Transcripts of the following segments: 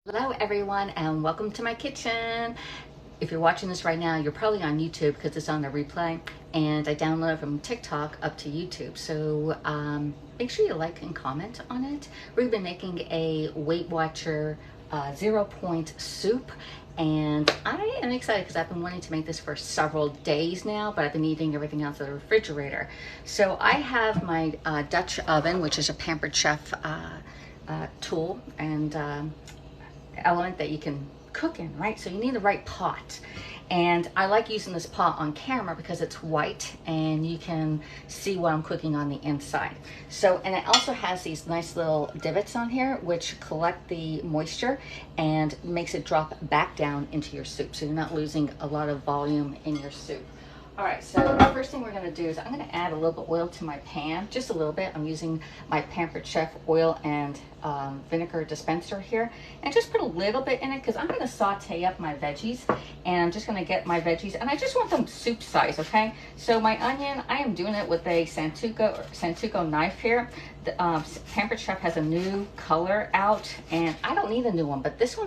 Hello everyone and welcome to my kitchen. If you're watching this right now, you're probably on YouTube because it's on the replay, and I downloaded from TikTok up to YouTube. So make sure you like and comment on it. We've been making a Weight Watcher 0 point soup, and I am excited because I've been wanting to make this for several days now, but I've been eating everything out of the refrigerator. So I have my Dutch oven, which is a Pampered Chef tool and element that you can cook in, right? So you need the right pot. And I like using this pot on camera because it's white and you can see what I'm cooking on the inside. So, and it also has these nice little divots on here which collect the moisture and makes it drop back down into your soup, so you're not losing a lot of volume in your soup. All right, so the first thing we're gonna do is I'm gonna add a little bit of oil to my pan, just a little bit. I'm using my Pampered Chef oil and vinegar dispenser here, and just put a little bit in it because I'm gonna saute up my veggies, and I'm just gonna get my veggies, and I just want them soup size, okay? So my onion, I am doing it with a Santoku knife here. The Pampered Chef has a new color out, and I don't need a new one, but this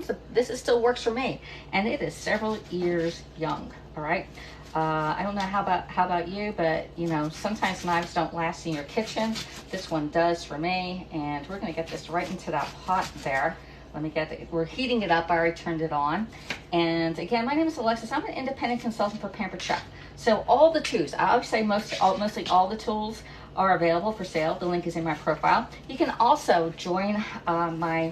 still works for me, and it is several years young. All right. I don't know how about you, but you know, sometimes knives don't last in your kitchen. This one does for me, and we're gonna get this right into that pot there. Let me get it. We're heating it up. I already turned it on. And again, my name is Alexis. I'm an independent consultant for Pampered Chef. So all the tools, I always say mostly all the tools are available for sale. The link is in my profile. You can also join my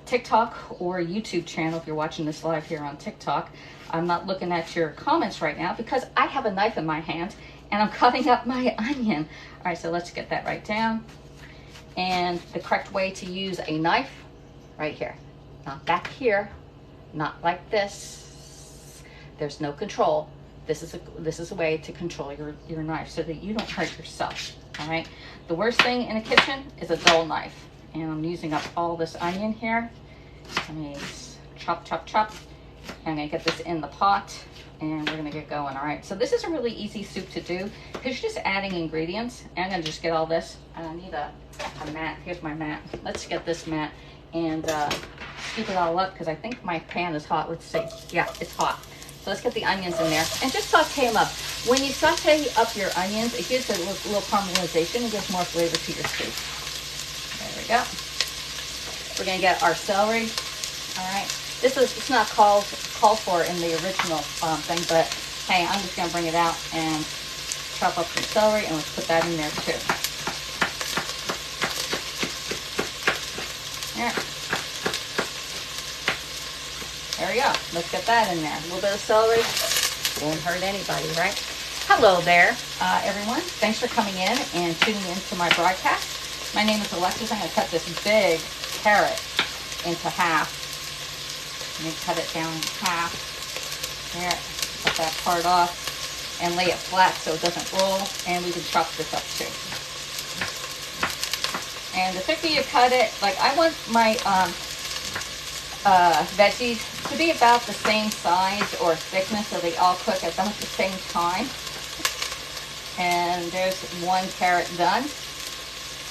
TikTok or YouTube channel if you're watching this live here on TikTok. I'm not looking at your comments right now because I have a knife in my hand and I'm cutting up my onion. All right, so let's get that right down. And the correct way to use a knife, right here, not back here, not like this. There's no control. This is a way to control your knife so that you don't hurt yourself. All right. The worst thing in a kitchen is a dull knife. And I'm using up all this onion here. Let me chop, chop, chop. I'm gonna get this in the pot and we're gonna get going. All right, so this is a really easy soup to do because you're just adding ingredients. And I'm gonna just get all this, and I need a mat. Here's my mat. Let's get this mat and scoop it all up because I think my pan is hot. Let's see. Yeah, it's hot. So let's get the onions in there and just saute them up. When you saute up your onions, it gives a little caramelization and gives more flavor to your soup. There we go. We're gonna get our celery. All right. It's not called for in the original thing, but hey, I'm just gonna bring it out and chop up some celery, and let's put that in there too. Yeah. There we go. Let's get that in there. A little bit of celery won't hurt anybody, right? Hello there, everyone. Thanks for coming in and tuning into my broadcast. My name is Alexis. I'm gonna cut this big carrot into half. And then cut it down in half. There, cut that part off and lay it flat so it doesn't roll. And we can chop this up too. And the thicker you cut it, like I want my veggies to be about the same size or thickness so they all cook at about the same time. And there's one carrot done.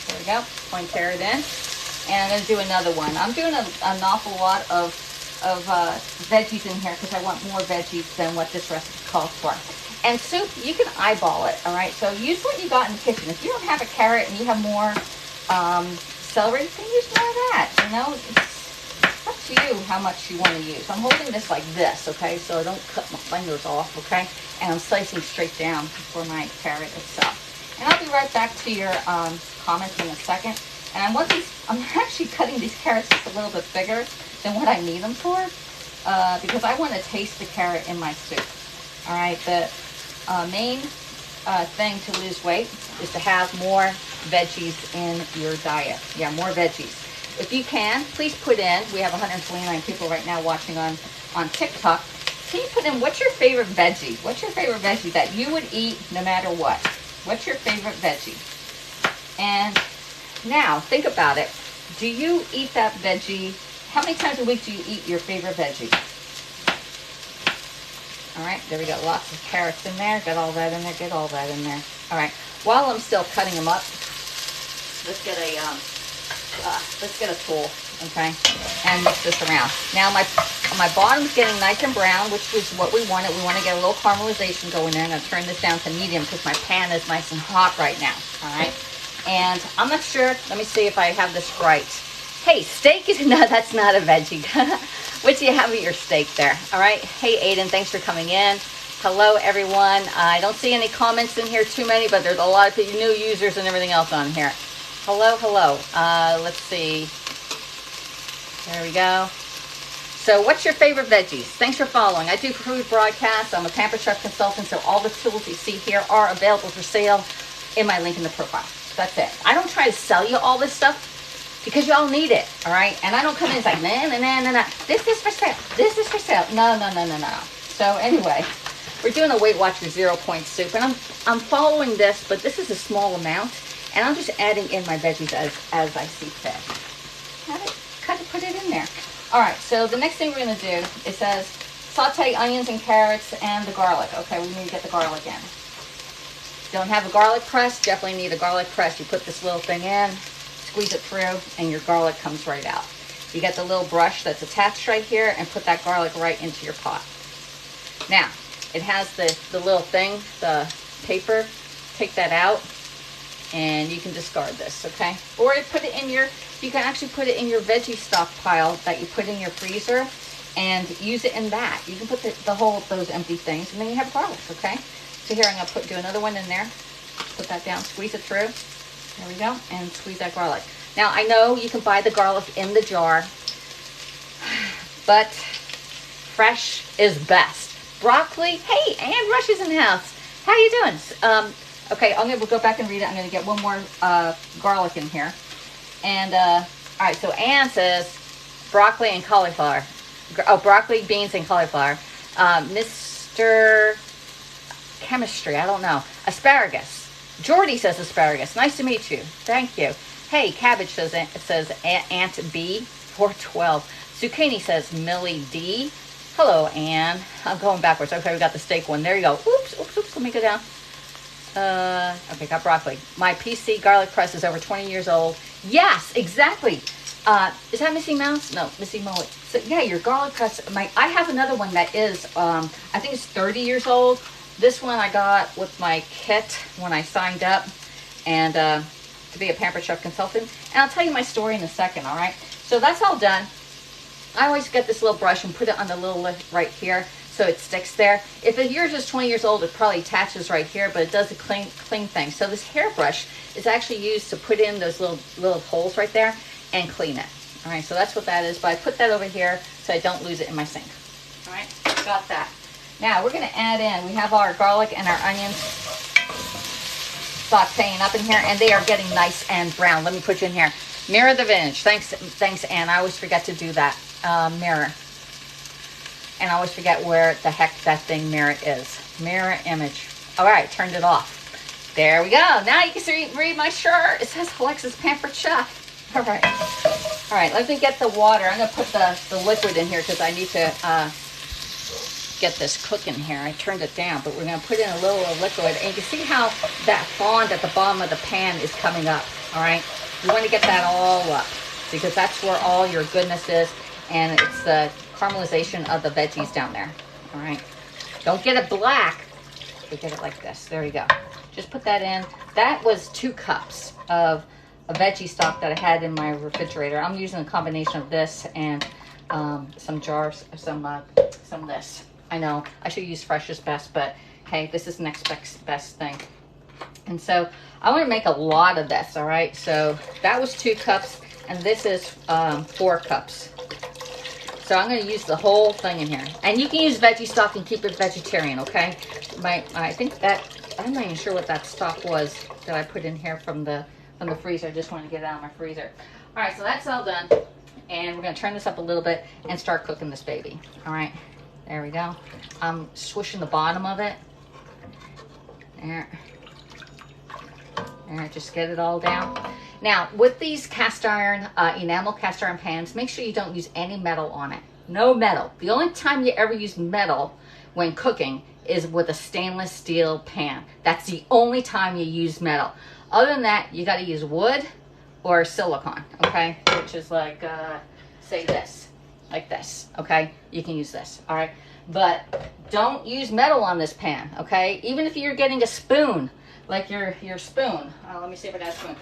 There we go, one carrot in. And I'm going to do another one. I'm doing an awful lot of veggies in here because I want more veggies than what this recipe calls for. And soup, you can eyeball it, all right? So use what you got in the kitchen. If you don't have a carrot and you have more celery, you can use more of that, you know? It's up to you how much you want to use. I'm holding this like this, okay? So I don't cut my fingers off, okay? And I'm slicing straight down for my carrot itself. And I'll be right back to your comments in a second. And I want these, I'm actually cutting these carrots just a little bit bigger than what I need them for because I want to taste the carrot in my soup. All right, the main thing to lose weight is to have more veggies in your diet. Yeah, more veggies. If you can, please put in, we have 129 people right now watching on TikTok. Can you put in what's your favorite veggie? What's your favorite veggie that you would eat no matter what? What's your favorite veggie? And now, think about it. Do you eat that veggie? How many times a week do you eat your favorite veggie? All right, there we go. Lots of carrots in there. Got all that in there. Get all that in there. All right. While I'm still cutting them up, let's get a tool. okay, and mix this around. Now my bottom's getting nice and brown, which is what we wanted. We want to get a little caramelization going in. I'll turn this down to medium because my pan is nice and hot right now, all right? And I'm not sure, let me see if I have this right. Hey, steak is, no, that's not a veggie. What do you have at your steak there? All right, hey Aiden, thanks for coming in. Hello everyone. I don't see any comments in here too many, but there's a lot of people, new users and everything else on here. Hello, hello. Let's see. There we go. So what's your favorite veggies? Thanks for following. I do food broadcasts. I'm a Pampered Chef consultant, so all the tools you see here are available for sale in my link in the profile. That's it. I don't try to sell you all this stuff because y'all need it, all right? And I don't come in and say, nah. This is for sale. This is for sale. No. So anyway, we're doing a Weight Watcher 0 point soup, and I'm following this, but this is a small amount, and I'm just adding in my veggies as I see fit. Kind of put it in there. All right, so the next thing we're gonna do, it says saute onions and carrots and the garlic. Okay, we need to get the garlic in. Don't have a garlic press, definitely need a garlic press. You put this little thing in, squeeze it through, and your garlic comes right out. You get the little brush that's attached right here, and put that garlic right into your pot. Now, it has the little thing, the paper. Take that out, and you can discard this, okay? Or put it in your, you can actually put it in your veggie stockpile that you put in your freezer and use it in that. You can put the whole of those empty things, and then you have garlic, okay? So here I'm gonna do another one in there. Put that down, squeeze it through. There we go, and squeeze that garlic. Now I know you can buy the garlic in the jar, but fresh is best. Broccoli, hey, Ann Rush is in the house. How you doing? Okay, we'll go back and read it. I'm gonna get one more garlic in here. And, all right, so Ann says broccoli and cauliflower. Oh, broccoli, beans, and cauliflower. Mr. Chemistry, I don't know. Asparagus. Jordy says asparagus. Nice to meet you. Thank you. Hey, cabbage says Aunt B, 412. Zucchini says Millie D. Hello, Ann. I'm going backwards. Okay, we got the steak one. There you go. Oops. Let me go down. Okay, got broccoli. My PC garlic press is over 20 years old. Yes, exactly. Is that Missy Mouse? No, Missy Mullet. So yeah, your garlic press. I have another one that is, I think it's 30 years old. This one I got with my kit when I signed up and to be a Pampered Chef consultant. And I'll tell you my story in a second, all right? So that's all done. I always get this little brush and put it on the little lip right here so it sticks there. If yours is 20 years old, it probably attaches right here, but it does a clean thing. So this hairbrush is actually used to put in those little holes right there and clean it. All right, so that's what that is, but I put that over here so I don't lose it in my sink. All right, got that. Now we're gonna add in, we have our garlic and our onions sauteing up in here, and they are getting nice and brown. Let me put you in here. Mirror the vintage. Thanks, Ann. I always forget to do that. Mirror. And I always forget where the heck that thing mirror is. Mirror image. All right, turned it off. There we go. Now you can read my shirt. It says Alexis Pampered Chef. All right. All right, let me get the water. I'm going to put the liquid in here because I need to get this cooking here. I turned it down, but we're going to put in a little liquid. And you can see how that fond at the bottom of the pan is coming up. All right. You want to get that all up because that's where all your goodness is. And it's the caramelization of the veggies down there. All right. Don't get it black, but get it like this. There you go. Just put that in. That was 2 cups of a veggie stock that I had in my refrigerator. I'm using a combination of this and some jars, some this. I know I should use fresh is best, but hey, this is next best thing. And so I want to make a lot of this. All right. So that was 2 cups, and this is 4 cups. So I'm going to use the whole thing in here. And you can use veggie stock and keep it vegetarian, okay? I think that, I'm not even sure what that stock was that I put in here from the freezer. I just wanted to get it out of my freezer. All right, so that's all done. And we're going to turn this up a little bit and start cooking this baby. All right, there we go. I'm swishing the bottom of it. There. There, just get it all down. Now, with these cast iron, enamel cast iron pans, make sure you don't use any metal on it. No metal. The only time you ever use metal when cooking is with a stainless steel pan. That's the only time you use metal. Other than that, you got to use wood or silicone, okay? Which is like say this, like this, okay? You can use this, all right? But don't use metal on this pan, okay? Even if you're getting a spoon, like your spoon. Let me see if I got a spoon.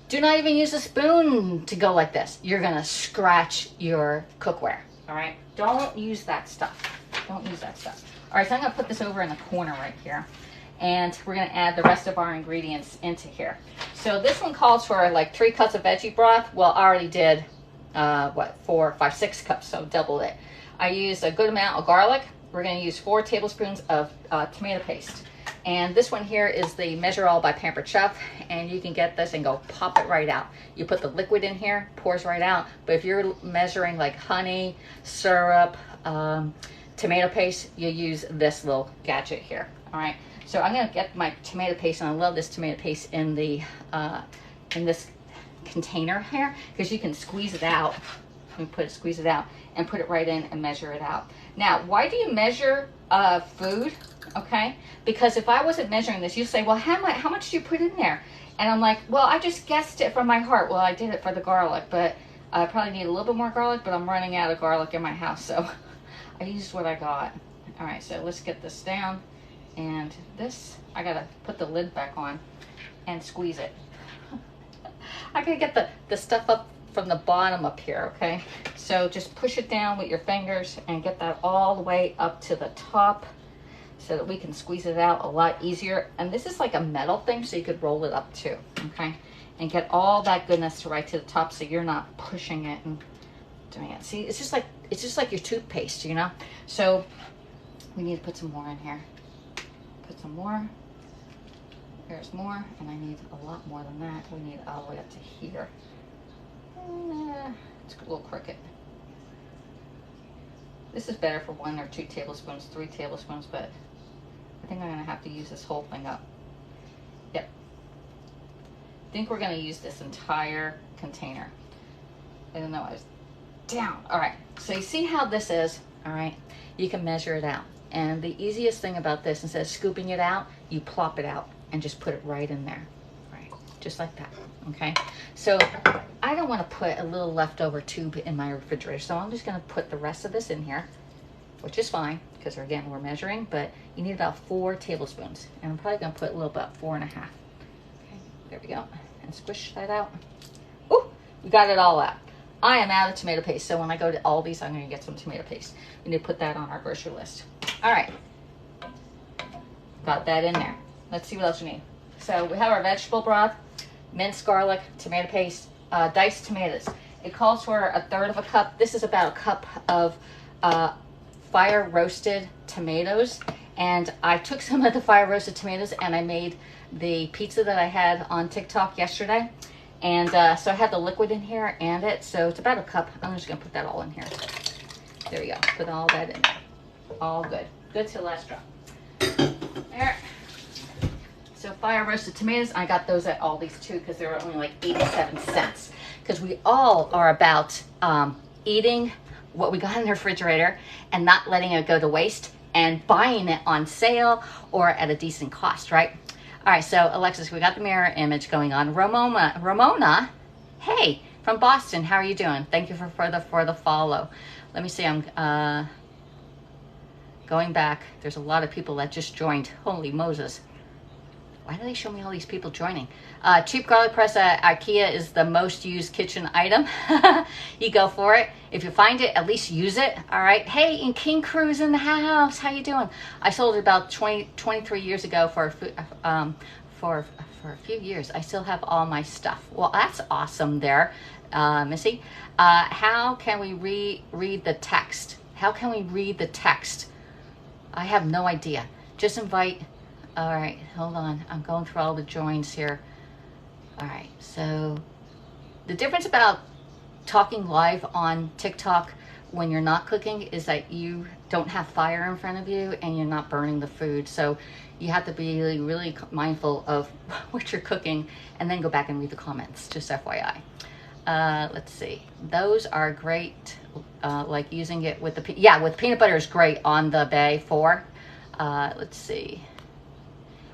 Do not even use a spoon to go like this. You're gonna scratch your cookware, all right? Don't use that stuff. Don't use that stuff. All right, so I'm gonna put this over in the corner right here. And we're gonna add the rest of our ingredients into here. So this one calls for like 3 cups of veggie broth. Well, I already did, 4, 5, 6 cups, so double it. I used a good amount of garlic. We're gonna use 4 tablespoons of tomato paste. And this one here is the Measure All by Pampered Chef, and you can get this and go pop it right out. You put the liquid in here, pours right out. But if you're measuring like honey, syrup, tomato paste, you use this little gadget here, all right? So I'm gonna get my tomato paste, and I love this tomato paste in the in this container here, because you can squeeze it out. Squeeze it out and put it right in and measure it out. Now, why do you measure food? Okay, because if I wasn't measuring this, you say, well, how much do you put in there? And I'm like, well, I just guessed it from my heart. Well, I did it for the garlic, but I probably need a little bit more garlic, but I'm running out of garlic in my house, so I used what I got. All right, so let's get this down. And this, I gotta put the lid back on and squeeze it. I gotta get the stuff up from the bottom up here, okay? So just push it down with your fingers and get that all the way up to the top so that we can squeeze it out a lot easier. And this is like a metal thing, so you could roll it up too, okay? And get all that goodness right to the top so you're not pushing it and doing it. See, it's just like your toothpaste, you know? So we need to put some more in here. Put some more. There's more, and I need a lot more than that. We need all the way up to here. It's a little crooked. This is better for 1 or 2 tablespoons, 3 tablespoons, but I think I'm gonna have to use this whole thing up. Yep. I think we're gonna use this entire container. I don't know, I was down. All right, so you see how this is, all right? You can measure it out. And the easiest thing about this, instead of scooping it out, you plop it out and just put it right in there, right? Just like that, okay? So I don't wanna put a little leftover tube in my refrigerator, so I'm just gonna put the rest of this in here, which is fine, because again, we're measuring, but you need about 4 tablespoons. And I'm probably gonna put a little about 4 1/2. Okay, there we go. And squish that out. Ooh, we got it all out. I am out of tomato paste, so when I go to Aldi's, I'm gonna get some tomato paste. We need to put that on our grocery list. All right, got that in there. Let's see what else we need. So we have our vegetable broth, minced garlic, tomato paste, diced tomatoes. It calls for 1/3 cup. This is about a cup of fire roasted tomatoes, and I took some of the fire roasted tomatoes and I made the pizza that I had on TikTok yesterday. And so I have the liquid in here and it, so it's about a cup. I'm just gonna put that all in here. There we go, put all that in there. All good, good to the last drop. There. So fire roasted tomatoes, I got those at Aldi's too, because they were only like 87 cents. Because we all are about eating what we got in the refrigerator and not letting it go to waste and buying it on sale or at a decent cost, right? All right, so Alexis, we got the mirror image going on. Ramona, hey, from Boston, how are you doing? Thank you for the follow. Let me see, I'm going back. There's a lot of people that just joined. Holy Moses. Why do they show me all these people joining? Cheap garlic press at IKEA is the most used kitchen item. You go for it. If you find it, at least use it. All right. Hey, and King Crew's in the house. How you doing? I sold it about 23 years ago for a few years. I still have all my stuff. Well, that's awesome there, Missy. How can we read the text? How can we read the text? I have no idea. Just invite. All right, hold on. I'm going through all the joins here. All right, so the difference about talking live on TikTok when you're not cooking is that you don't have fire in front of you and you're not burning the food. So you have to be really, really mindful of what you're cooking and then go back and read the comments, just FYI. Let's see. Those are great, like using it with the, with peanut butter is great on the Bay 4. Let's see.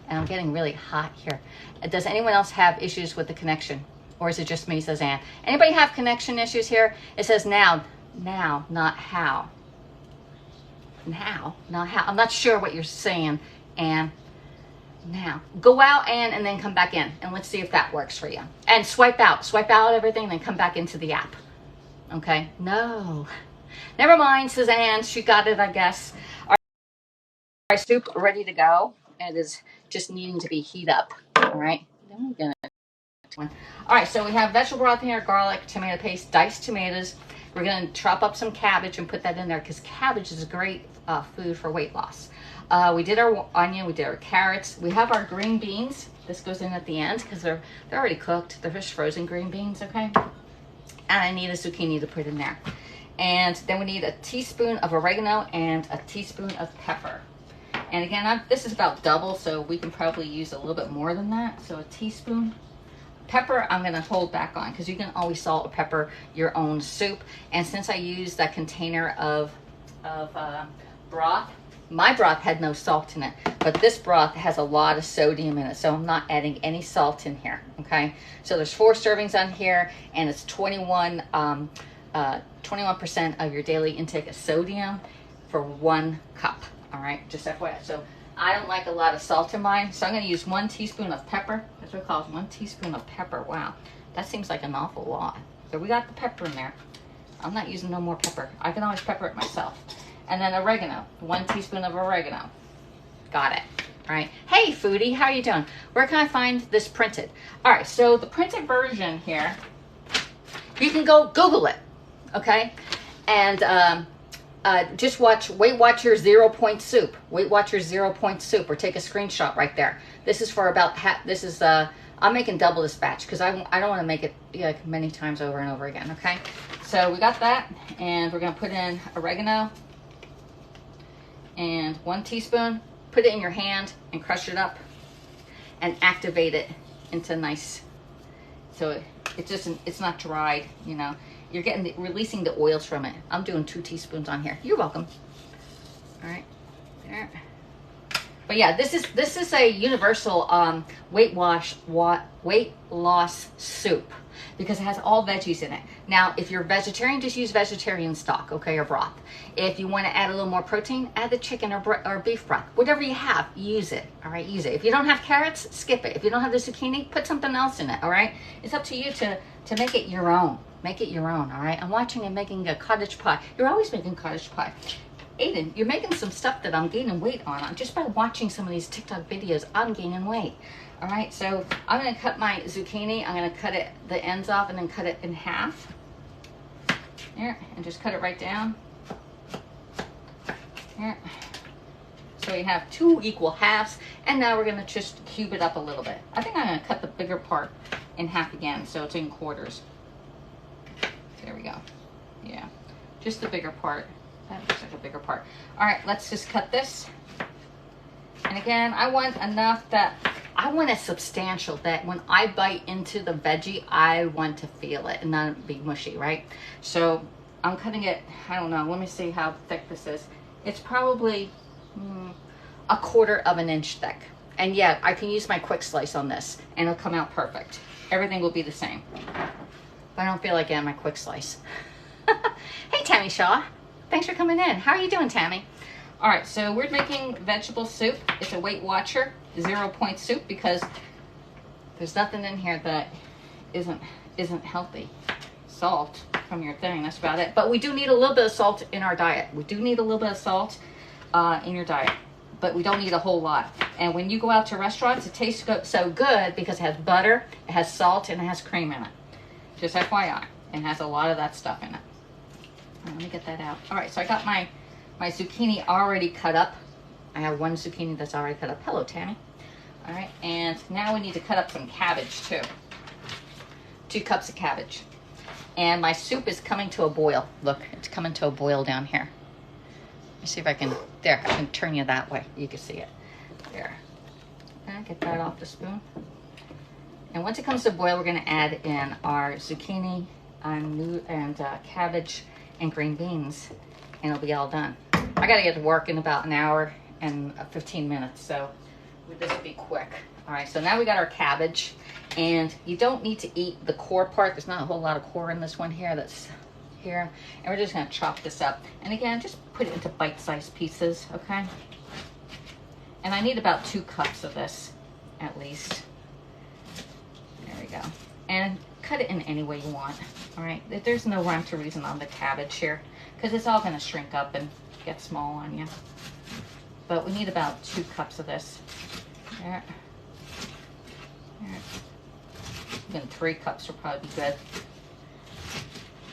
And I'm getting really hot here. Does anyone else have issues with the connection? Or is it just me, says Ann? Anybody have connection issues here? It says now, not how. Now, not how. I'm not sure what you're saying, Ann. Now, go out, Ann, and then come back in. And let's see if that works for you. And swipe out everything, then come back into the app. Okay? No. Never mind, says Ann. She got it, I guess. Our soup ready to go. It is just needing to be heat up. All right? Then we're gonna. All right, so we have vegetable broth here, garlic, tomato paste, diced tomatoes. We're going to chop up some cabbage and put that in there because cabbage is a great food for weight loss. We did our onion, we did our carrots. We have our green beans. This goes in at the end because they're already cooked. They're just frozen green beans, okay? And I need a zucchini to put in there. And then we need a teaspoon of oregano and a teaspoon of pepper. And again, this is about double, so we can probably use a little bit more than that. So a teaspoon. Pepper, I'm going to hold back on because you can always salt or pepper your own soup. And since I used that container of broth, my broth had no salt in it, but this broth has a lot of sodium in it, so I'm not adding any salt in here, okay? So there's 4 servings on here, and it's 21% of your daily intake of sodium for 1 cup, all right? Just FYI. So I don't like a lot of salt in mine, so I'm going to use 1 teaspoon of pepper. That's what it calls 1 teaspoon of pepper. Wow, that seems like an awful lot. So we got the pepper in there. I'm not using no more pepper. I can always pepper it myself. And then oregano, 1 teaspoon of oregano. Got it. All right. Hey, foodie, how are you doing? Where can I find this printed? All right, so the printed version here, you can go Google it, okay? And just watch Weight Watchers 0 Point Soup. Weight Watchers 0 Point Soup, or take a screenshot right there. This is for about this is I'm making double this batch because I don't want to make it like many times over and over again. Okay, so we got that, and we're gonna put in oregano and 1 teaspoon. Put it in your hand and crush it up and activate it into nice. So it's not dried, you know. You're releasing the oils from it. I'm doing 2 teaspoons on here. You're welcome. All right, there. But yeah, this is a universal weight loss soup because it has all veggies in it. Now, if you're vegetarian, just use vegetarian stock, okay, or broth. If you want to add a little more protein, add the chicken or beef broth. Whatever you have, use it. All right, use it. If you don't have carrots, skip it. If you don't have the zucchini, put something else in it. All right, it's up to you to make it your own. Make it your own, all right? I'm watching and making a cottage pie. You're always making cottage pie. Aiden, you're making some stuff that I'm gaining weight on. Just by watching some of these TikTok videos, I'm gaining weight. All right, so I'm gonna cut my zucchini. I'm gonna cut it, the ends off, and then cut it in half. There, and just cut it right down. There. So we have 2 equal halves, and now we're gonna just cube it up a little bit. I think I'm gonna cut the bigger part in half again, so it's in quarters. There we go. Yeah, just the bigger part. That looks like a bigger part. All right, let's just cut this. And again, I want enough that, I want it substantial that when I bite into the veggie, I want to feel it and not be mushy, right? So I'm cutting it, I don't know, let me see how thick this is. It's probably 1/4 of an inch thick. And yeah, I can use my quick slice on this and it'll come out perfect. Everything will be the same. But I don't feel like getting my quick slice. Hey, Tammy Shaw. Thanks for coming in. How are you doing, Tammy? All right, so we're making vegetable soup. It's a Weight Watcher 0 Point soup because there's nothing in here that isn't healthy. Salt from your thing, that's about it. But we do need a little bit of salt in our diet. We do need a little bit of salt in your diet, but we don't need a whole lot. And when you go out to restaurants, it tastes so good because it has butter, it has salt, and it has cream in it. Just FYI, and has a lot of that stuff in it. Let me get that out. All right, so I got my zucchini already cut up. I have 1 zucchini that's already cut up. Hello, Tammy. All right, and now we need to cut up some cabbage too. 2 cups of cabbage. And my soup is coming to a boil. Look, it's coming to a boil down here. Let me see if I can, there, I can turn you that way. You can see it. There. And get that off the spoon. And once it comes to boil, we're gonna add in our zucchini and cabbage and green beans, and it'll be all done. I gotta get to work in about an hour and 15 minutes, so this will be quick. All right, so now we got our cabbage, and you don't need to eat the core part. There's not a whole lot of core in this one here that's here. And we're just gonna chop this up. And again, just put it into bite-sized pieces, okay? And I need about 2 cups of this, at least. There we go. And cut it in any way you want, all right? There's no rhyme to reason on the cabbage here, because it's all gonna shrink up and get small on you. But we need about 2 cups of this. There. There. Even 3 cups will probably be good.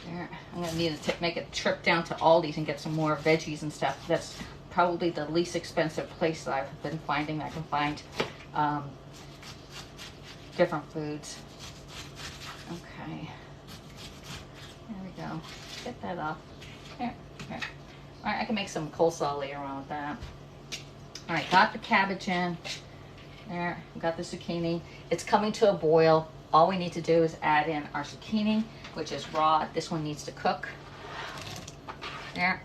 There. I'm gonna need to make a trip down to Aldi's and get some more veggies and stuff. That's probably the least expensive place that I've been finding. I can find different foods. Okay. There we go. Get that off. There. There. All right, I can make some coleslaw later on with that. All right, got the cabbage in. There, got the zucchini. It's coming to a boil. All we need to do is add in our zucchini, which is raw. This one needs to cook. There.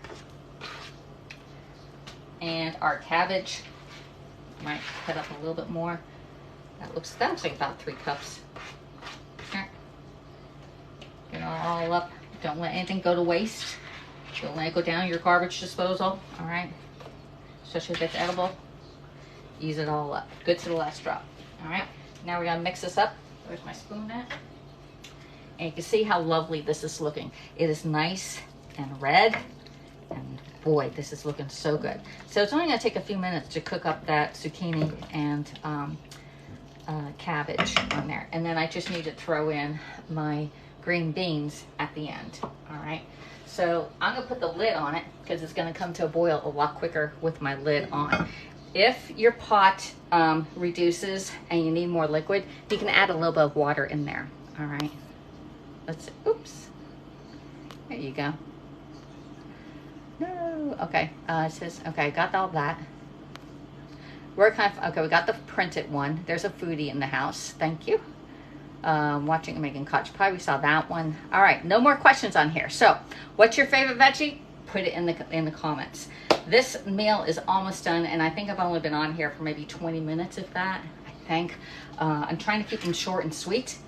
And our cabbage. Might cut up a little bit more. That's like about 3 cups. There. Get it all up. Don't let anything go to waste. Don't let it go down your garbage disposal. All right. Especially if it's edible. Use it all up. Good to the last drop. All right. Now we're gonna mix this up. Where's my spoon at? And you can see how lovely this is looking. It is nice and red. And boy, this is looking so good. So it's only gonna take a few minutes to cook up that zucchini and cabbage on there. And then I just need to throw in my green beans at the end. All right. So I'm gonna put the lid on it because it's gonna come to a boil a lot quicker with my lid on. If your pot reduces and you need more liquid, you can add a little bit of water in there. All right. Let's, oops. There you go. No, okay. It says, okay, got all that. We're kind of, okay, we got the printed one. There's a foodie in the house. Thank you. Watching and making cottage pie. We saw that one. All right, no more questions on here. So, what's your favorite veggie? Put it in the comments. This meal is almost done, and I think I've only been on here for maybe 20 minutes, if that. I think I'm trying to keep them short and sweet.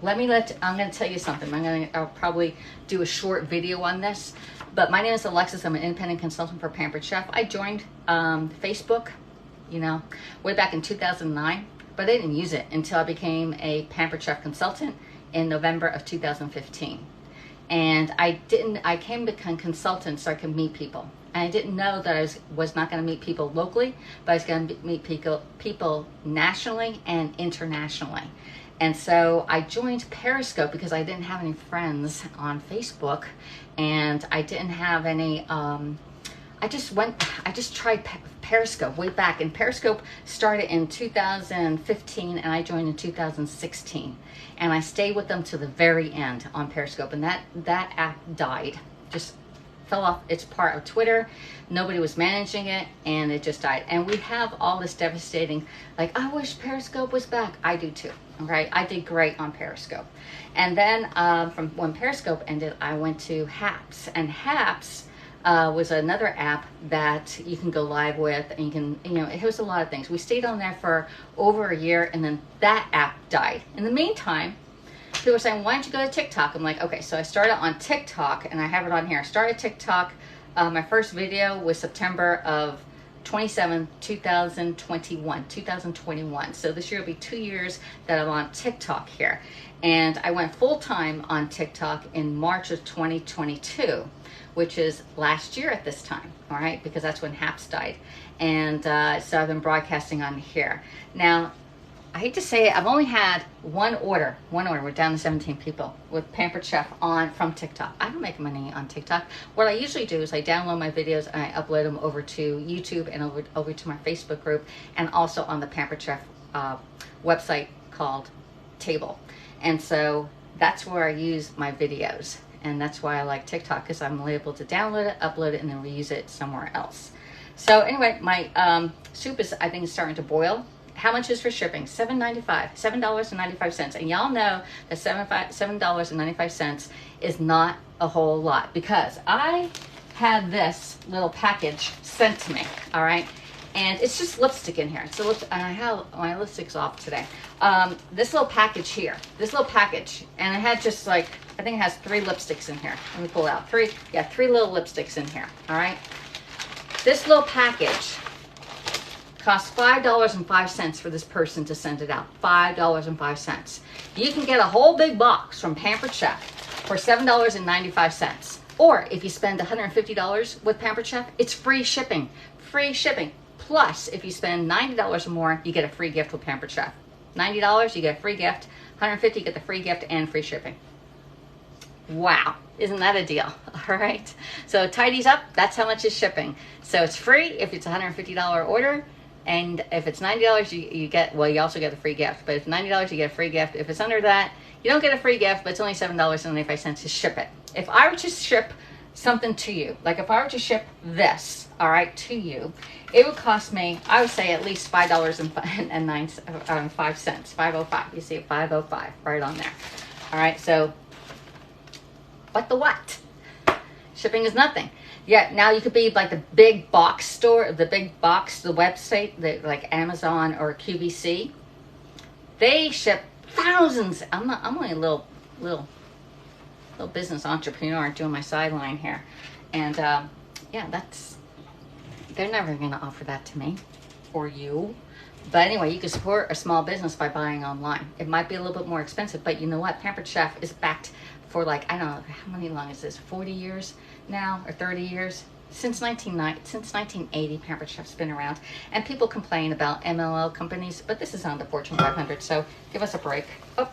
I'm going to tell you something. I'll probably do a short video on this. But my name is Alexis. I'm an independent consultant for Pampered Chef. I joined Facebook, you know, way back in 2009. But I didn't use it until I became a Pampered Chef consultant in November of 2015. And I came to become consultant so I could meet people. And I didn't know that I was not going to meet people locally, but I was going to meet people nationally and internationally. And so I joined Periscope because I didn't have any friends on Facebook, and I didn't have any, I just tried Periscope way back, and Periscope started in 2015 and I joined in 2016, and I stayed with them to the very end on Periscope, and that app died, just fell off. It's part of Twitter. Nobody was managing it, and it just died. And we have all this devastating, like, I wish Periscope was back. I do too. Okay, I did great on Periscope. And then from when Periscope ended, I went to Haps, and Haps was another app that you can go live with, and you can, you know, it was a lot of things. We stayed on there for over a year, and then that app died. In the meantime, people were saying, why don't you go to TikTok? I'm like, okay, so I started on TikTok, and I have it on here. I started TikTok. My first video was September of 2021. So this year will be 2 years that I'm on TikTok here. And I went full-time on TikTok in March of 2022, which is last year at this time, all right? Because that's when Haps died. And so I've been broadcasting on here. Now, I hate to say it, I've only had one order. We're down to 17 people with Pampered Chef from TikTok. I don't make money on TikTok. What I usually do is I download my videos and I upload them over to YouTube and over to my Facebook group, and also on the Pampered Chef website called Table. And so that's where I use my videos. And that's why I like TikTok, because I'm able to download it, upload it, and then reuse it somewhere else. So anyway, my soup is, I think, is starting to boil. How much is for shipping? $7.95. And y'all know that $7.95 is not a whole lot, because I had this little package sent to me, all right? And it's just lipstick in here. So and I have my lipsticks off today. This little package here, and it had just like, I think it has 3 lipsticks in here. Let me pull it out. 3 little lipsticks in here. All right. This little package costs $5.05 for this person to send it out. $5.05. You can get a whole big box from Pampered Chef for $7.95. Or if you spend $150 with Pampered Chef, it's free shipping. Free shipping. Plus, if you spend $90 or more, you get a free gift with Pampered Chef. $90, you get a free gift. $150, you get the free gift and free shipping. Wow, isn't that a deal? All right. So tidies up, that's how much is shipping. So it's free if it's a $150 order. And if it's $90, you get, well, you also get a free gift. But if $90, you get a free gift. If it's under that, you don't get a free gift, but it's only $7.95 to ship it. If I were to ship something to you, like if I were to ship this, all right, to you, it would cost me, I would say, at least $5.05. 505. You see it, 505 right on there. All right, so what the what? Shipping is nothing. Yeah, now you could be like the big box store, the website, like Amazon or QVC. They ship thousands. I'm only a little business entrepreneur doing my sideline here, and yeah, they're never going to offer that to me or you. But anyway, you can support a small business by buying online. It might be a little bit more expensive, but you know what? Pampered Chef is backed for, like, I don't know, how many long is this? 40 years now, or 30 years? Since 1980, Pampered Chef's been around. And people complain about MLL companies, but this is on the Fortune 500, so give us a break. Oh,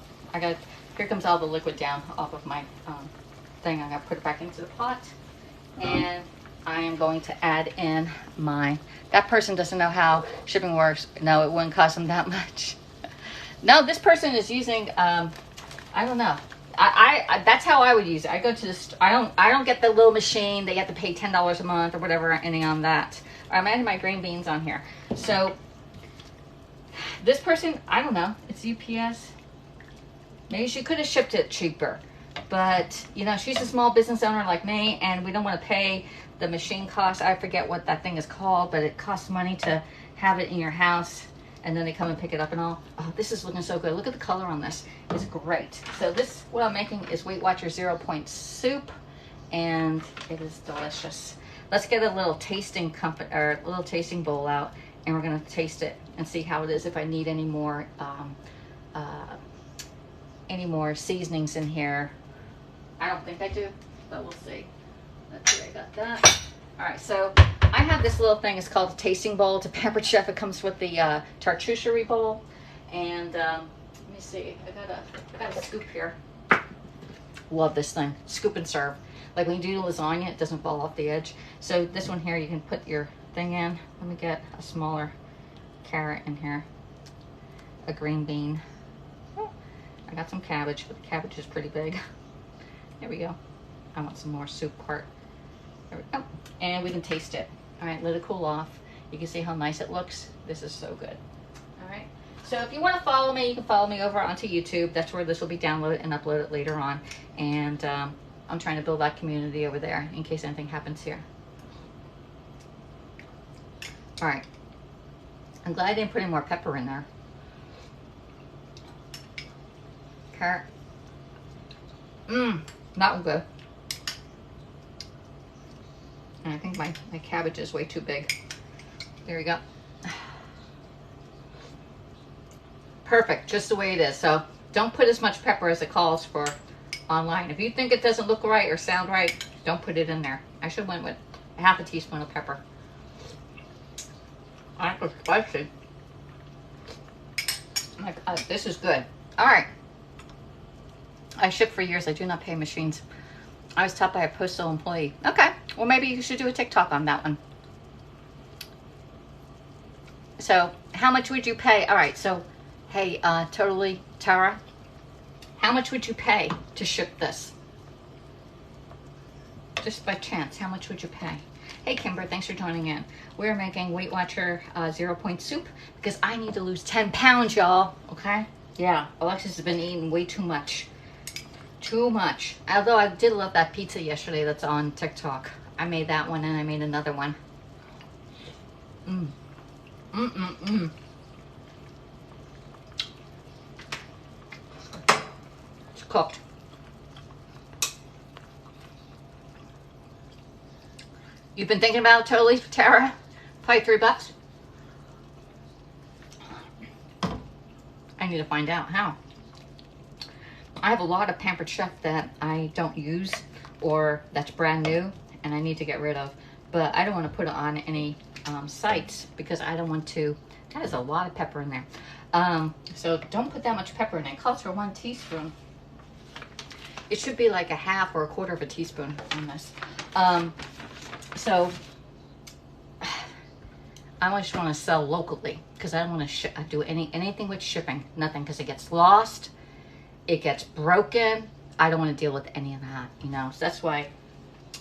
here comes all the liquid down off of my thing. I'm gonna put it back into the pot. And I am going to add in that person doesn't know how shipping works. No, it wouldn't cost them that much. No, this person is using, I don't know. I that's how I would use it. I go to the I don't get the little machine that you have to pay $10 a month or whatever, any on that. I'm adding my green beans on here. So this person, I don't know, it's UPS. Maybe she could have shipped it cheaper, but you know, she's a small business owner like me, and we don't want to pay the machine cost. I forget what that thing is called, but it costs money to have it in your house. And then they come and pick it up and all. Oh, this is looking so good. Look at the color on this. It's great. So this, what I'm making is Weight Watcher 0 Point soup, and it is delicious. Let's get a little tasting bowl out, and we're gonna taste it and see how it is. If I need any more seasonings in here. I don't think I do, but we'll see. Let's see, I got that. All right, so I have this little thing. It's called a tasting bowl. It's a Pampered Chef. It comes with the charcuterie bowl. And let me see. I got a scoop here. Love this thing. Scoop and serve. Like when you do lasagna, it doesn't fall off the edge. So this one here, you can put your thing in. Let me get a smaller carrot in here. A green bean. Oh, I got some cabbage, but the cabbage is pretty big. There we go. I want some more soup part. There we go. And we can taste it. All right, let it cool off. You can see how nice it looks. This is so good. All right. So if you want to follow me, you can follow me over onto YouTube. That's where this will be downloaded and uploaded later on. And I'm trying to build that community over there in case anything happens here. All right. I'm glad I didn't put any more pepper in there. Carrot. Not good. And I think my cabbage is way too big. There we go. Perfect, just the way it is. So don't put as much pepper as it calls for online. If you think it doesn't look right or sound right, don't put it in there. I should have went with half a teaspoon of pepper. That was spicy. This is good. All right. I shipped for years. I do not pay machines. I was taught by a postal employee. Okay, well maybe you should do a TikTok on that one. So how much would you pay? All right, so hey, totally, Tara, how much would you pay to ship this? Just by chance, how much would you pay? Hey Kimber, thanks for joining in. We're making Weight Watcher 0 Point soup because I need to lose 10 pounds, y'all, okay? Yeah, Alexis has been eating way too much. Too much. Although I did love that pizza yesterday that's on TikTok. I made that one and I made another one. Mm-mm-mm. It's cooked. You've been thinking about it totally, Tara? Probably $3. I need to find out how. I have a lot of Pampered Chef that I don't use or that's brand new and I need to get rid of. But I don't want to put it on any sites because I don't want to. That is a lot of pepper in there. So don't put that much pepper in it. It calls for 1 teaspoon. It should be like a half or a quarter of a teaspoon on this. So I just want to sell locally because I don't want to do anything with shipping. Nothing, because it gets lost. It gets broken. I don't want to deal with any of that, you know. So that's why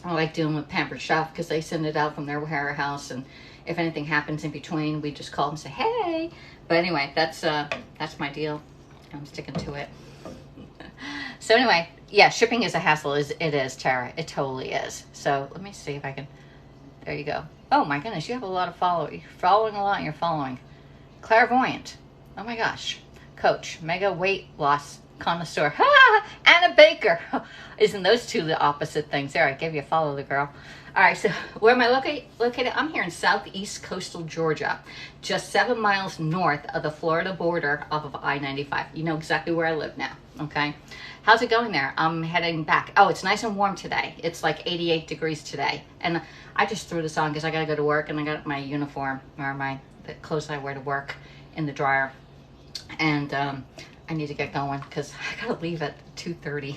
I like dealing with Pampered Chef, because they send it out from their warehouse, and if anything happens in between, we just call them and say, hey. But anyway, that's my deal. I'm sticking to it. So anyway, yeah, shipping is a hassle. It is, Tara. It totally is. So let me see if I can. There you go. Oh my goodness, you have a lot of following. You're following a lot. You're following. Clairvoyant. Oh my gosh. Coach. Mega weight loss connoisseur. Ha! Anna Baker. Isn't those two the opposite things? There, I gave you a follow, the girl. All right, so where am I located? I'm here in southeast coastal Georgia, just 7 miles north of the Florida border off of I-95. You know exactly where I live now, okay? How's it going there? I'm heading back. Oh, it's nice and warm today. It's like 88 degrees today. And I just threw this on because I got to go to work, and I got my uniform, or the clothes I wear to work, in the dryer. And I need to get going because I gotta leave at 2:30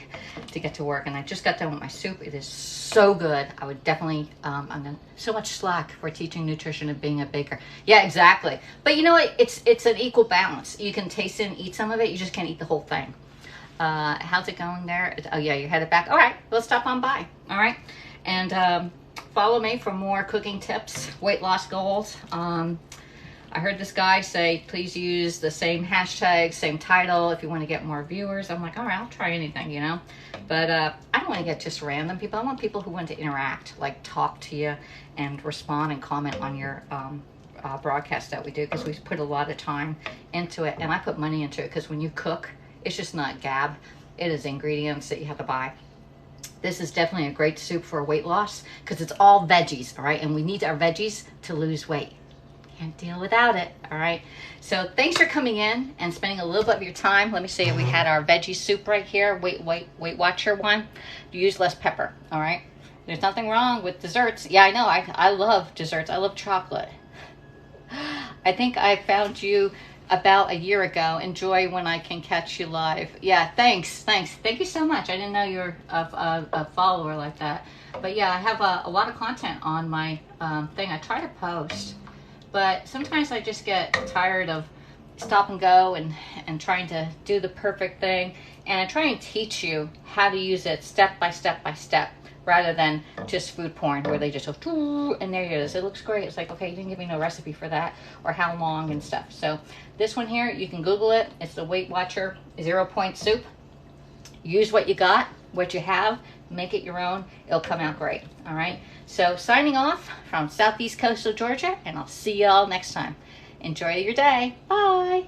to get to work. And I just got done with my soup. It is so good. I would definitely, I'm gonna, so much slack for teaching nutrition and being a baker. Yeah, exactly. But you know what? It's an equal balance. You can taste it and eat some of it. You just can't eat the whole thing. How's it going there? Oh yeah, you're headed back. All right, let's stop on by. All right. And follow me for more cooking tips, weight loss goals. I heard this guy say, please use the same hashtag, same title if you want to get more viewers. I'm like, all right, I'll try anything, you know. But I don't want to get just random people. I want people who want to interact, like talk to you and respond and comment on your broadcast that we do, because we put a lot of time into it. And I put money into it because when you cook, it's just not gab. It is ingredients that you have to buy. This is definitely a great soup for weight loss because it's all veggies, all right? And we need our veggies to lose weight. Can't deal without it, all right? So thanks for coming in and spending a little bit of your time. Let me see, we had our veggie soup right here, Weight Watcher one. Use less pepper, all right? There's nothing wrong with desserts. Yeah, I know, I love desserts. I love chocolate. I think I found you about a year ago. Enjoy when I can catch you live. Yeah, thanks. Thank you so much. I didn't know you were a follower like that. But yeah, I have a lot of content on my thing. I try to post. But sometimes I just get tired of stop and go and trying to do the perfect thing. And I try and teach you how to use it step by step by step, rather than just food porn where they just go, and there it is. It looks great. It's like, okay, you didn't give me no recipe for that or how long and stuff. So this one here, you can Google it. It's the Weight Watcher 0 Point Soup. Use what you got, what you have, make it your own. It'll come out great. All right. So signing off from southeast coastal Georgia, and I'll see y'all next time. Enjoy your day. Bye.